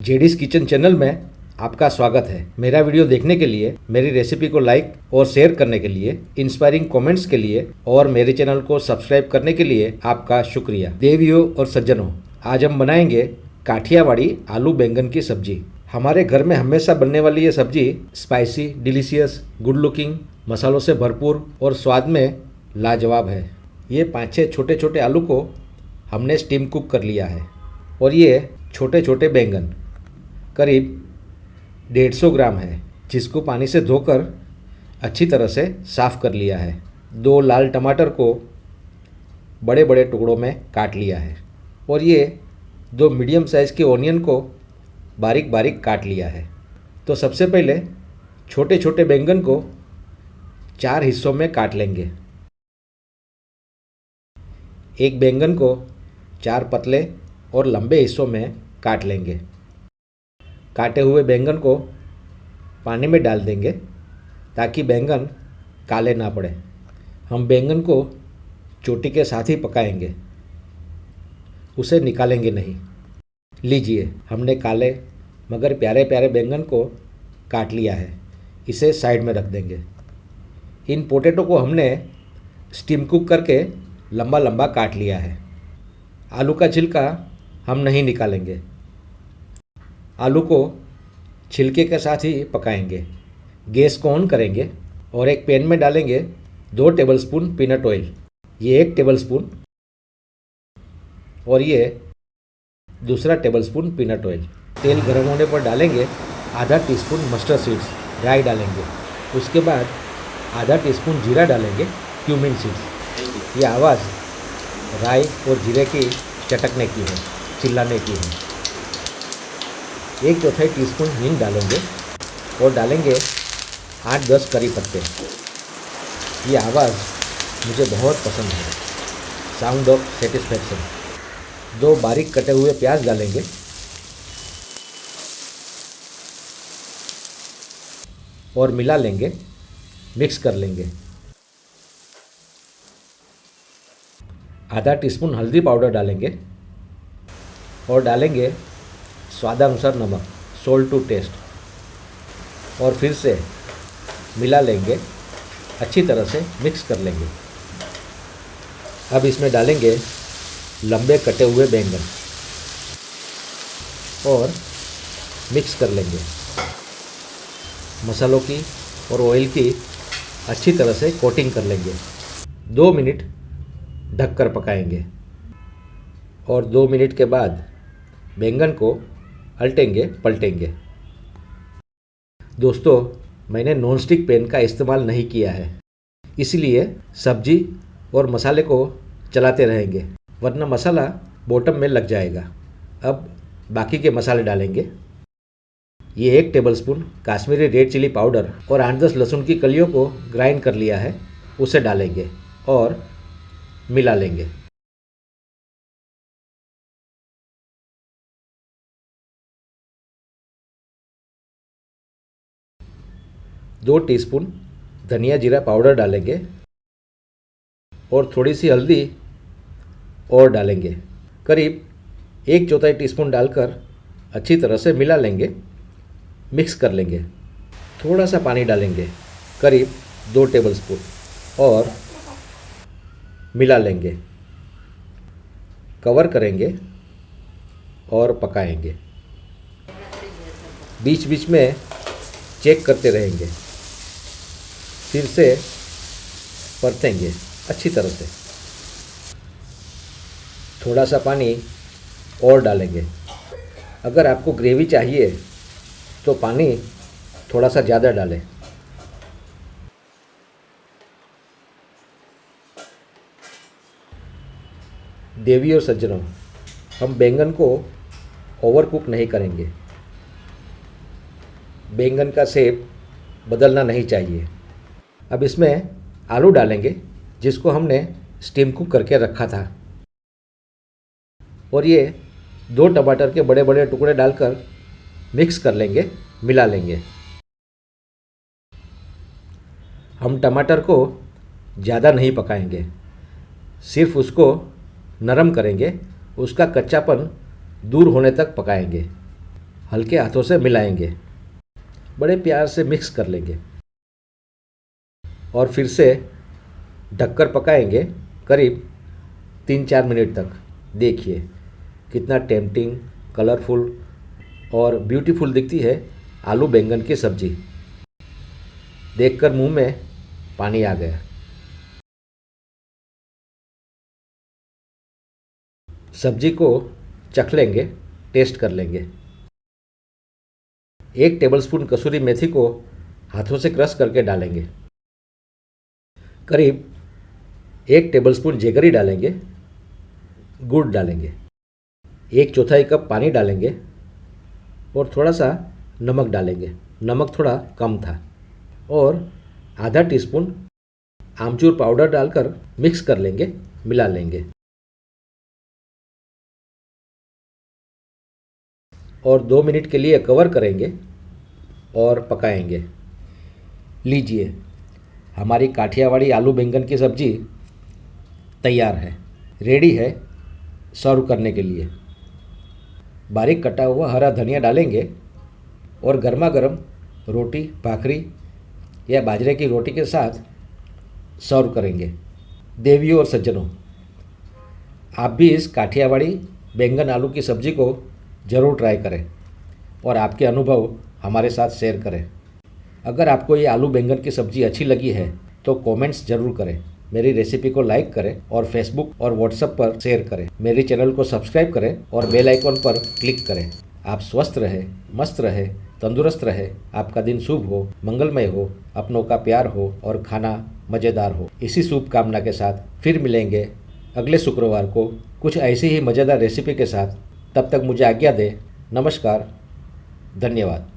JDs kitchen channel में आपका स्वागत है। मेरा वीडियो देखने के लिए, मेरी रेसिपी को लाइक और शेयर करने के लिए, इंस्पायरिंग कमेंट्स के लिए और मेरे चैनल को सब्सक्राइब करने के लिए आपका शुक्रिया। देवियों और सज्जनों, आज हम बनाएंगे काठियावाड़ी आलू बैंगन की सब्जी। हमारे घर में हमेशा बनने वाली ये सब्जी स्पाइसी, डिलीशियस, गुड लुकिंग, मसालों से भरपूर और स्वाद में लाजवाब है। ये 5-6 छोटे छोटे आलू को हमने स्टीम कुक कर लिया है और ये छोटे छोटे बैंगन करीब 150 ग्राम है, जिसको पानी से धोकर अच्छी तरह से साफ़ कर लिया है। 2 लाल टमाटर को बड़े बड़े टुकड़ों में काट लिया है और ये 2 मीडियम साइज़ के ऑनियन को बारीक बारीक काट लिया है। तो सबसे पहले छोटे छोटे बैंगन को 4 हिस्सों में काट लेंगे। एक बैंगन को 4 पतले और लंबे हिस्सों में काट लेंगे। काटे हुए बैंगन को पानी में डाल देंगे ताकि बैंगन काले ना पड़े। हम बैंगन को चोटी के साथ ही पकाएंगे, उसे निकालेंगे नहीं। लीजिए, हमने काले मगर प्यारे प्यारे बैंगन को काट लिया है, इसे साइड में रख देंगे। इन पोटैटो को हमने स्टीम कुक करके लंबा लंबा काट लिया है। आलू का छिलका हम नहीं निकालेंगे, आलू को छिलके के साथ ही पकाएंगे। गैस को ऑन करेंगे और एक पैन में डालेंगे 2 टेबलस्पून पीनट ऑयल, ये 1 टेबलस्पून और ये दूसरा टेबलस्पून पीनट ऑयल। तेल गर्म होने पर डालेंगे आधा टीस्पून मस्टर्ड सीड्स, राई डालेंगे। उसके बाद आधा टीस्पून जीरा डालेंगे, क्यूमिन सीड्स। ये आवाज़ राई और जीरे की चटकने की है, चिल्लाने की है। 1/4 टीस्पून हींग डालेंगे और डालेंगे 8-10 करी पत्ते। ये आवाज़ मुझे बहुत पसंद है, साउंड ऑफ सेटिस्फैक्शन। 2 बारीक कटे हुए प्याज डालेंगे और मिला लेंगे, मिक्स कर लेंगे। आधा टीस्पून हल्दी पाउडर डालेंगे और डालेंगे स्वादानुसार नमक, सोल्ट टू टेस्ट, और फिर से मिला लेंगे, अच्छी तरह से मिक्स कर लेंगे। अब इसमें डालेंगे लंबे कटे हुए बैंगन और मिक्स कर लेंगे। मसालों की और ऑयल की अच्छी तरह से कोटिंग कर लेंगे। 2 मिनट ढककर पकाएंगे और 2 मिनट के बाद बैंगन को अलटेंगे पलटेंगे। दोस्तों, मैंने नॉनस्टिक पैन का इस्तेमाल नहीं किया है, इसलिए सब्जी और मसाले को चलाते रहेंगे, वरना मसाला बॉटम में लग जाएगा। अब बाकी के मसाले डालेंगे। ये 1 tablespoon Kashmiri red chilli powder और 8-10 लहसुन की कलियों को ग्राइंड कर लिया है, उसे डालेंगे और मिला लेंगे। 2 टीस्पून धनिया जीरा पाउडर डालेंगे और थोड़ी सी हल्दी और डालेंगे। करीब 1/4 टीस्पून डालकर अच्छी तरह से मिला लेंगे, मिक्स कर लेंगे। थोड़ा सा पानी डालेंगे, करीब 2 टेबलस्पून, और मिला लेंगे। कवर करेंगे और पकाएंगे। बीच बीच में चेक करते रहेंगे, फिर से परतेंगे अच्छी तरह से। थोड़ा सा पानी और डालेंगे। अगर आपको ग्रेवी चाहिए तो पानी थोड़ा सा ज़्यादा डालें। देवी और सज्जनों, हम बैंगन को ओवर कुक नहीं करेंगे। बैंगन का शेप बदलना नहीं चाहिए। अब इसमें आलू डालेंगे, जिसको हमने स्टीम कुक करके रखा था, और ये 2 टमाटर के बड़े बड़े टुकड़े डालकर मिक्स कर लेंगे, मिला लेंगे। हम टमाटर को ज़्यादा नहीं पकाएंगे, सिर्फ उसको नरम करेंगे, उसका कच्चापन दूर होने तक पकाएंगे। हल्के हाथों से मिलाएंगे, बड़े प्यार से मिक्स कर लेंगे और फिर से ढककर पकाएंगे करीब 3-4 मिनट तक। देखिए कितना टेम्पटिंग, कलरफुल और ब्यूटीफुल दिखती है आलू बैंगन की सब्जी। देखकर मुंह में पानी आ गया। सब्जी को चख लेंगे, टेस्ट कर लेंगे। 1 टेबलस्पून कसूरी मेथी को हाथों से क्रश करके डालेंगे। करीब 1 टेबलस्पून जेगरी डालेंगे। गुड़ डालेंगे। 1/4 कप पानी डालेंगे और थोड़ा सा नमक डालेंगे। नमक थोड़ा कम था। और आधा टीस्पून आमचूर पाउडर डालकर मिक्स कर लेंगे, मिला लेंगे और 2 मिनट के लिए कवर करेंगे और पकाएंगे। लीजिए हमारी काठियावाड़ी आलू बैंगन की सब्जी तैयार है, रेडी है सर्व करने के लिए। बारीक कटा हुआ हरा धनिया डालेंगे और गर्मा गर्म रोटी, भाखरी या बाजरे की रोटी के साथ सर्व करेंगे। देवियों और सज्जनों, आप भी इस काठियावाड़ी बैंगन आलू की सब्ज़ी को ज़रूर ट्राई करें और आपके अनुभव हमारे साथ शेयर करें। अगर आपको ये आलू बैंगन की सब्ज़ी अच्छी लगी है तो कमेंट्स ज़रूर करें, मेरी रेसिपी को लाइक करें और फेसबुक और व्हाट्सएप पर शेयर करें। मेरे चैनल को सब्सक्राइब करें और बेल आइकॉन पर क्लिक करें। आप स्वस्थ रहें, मस्त रहें, तंदुरुस्त रहें, आपका दिन शुभ हो, मंगलमय हो, अपनों का प्यार हो और खाना मज़ेदार हो। इसी शुभकामना के साथ फिर मिलेंगे अगले शुक्रवार को कुछ ऐसी ही मज़ेदार रेसिपी के साथ। तब तक मुझे आज्ञा दें। नमस्कार, धन्यवाद।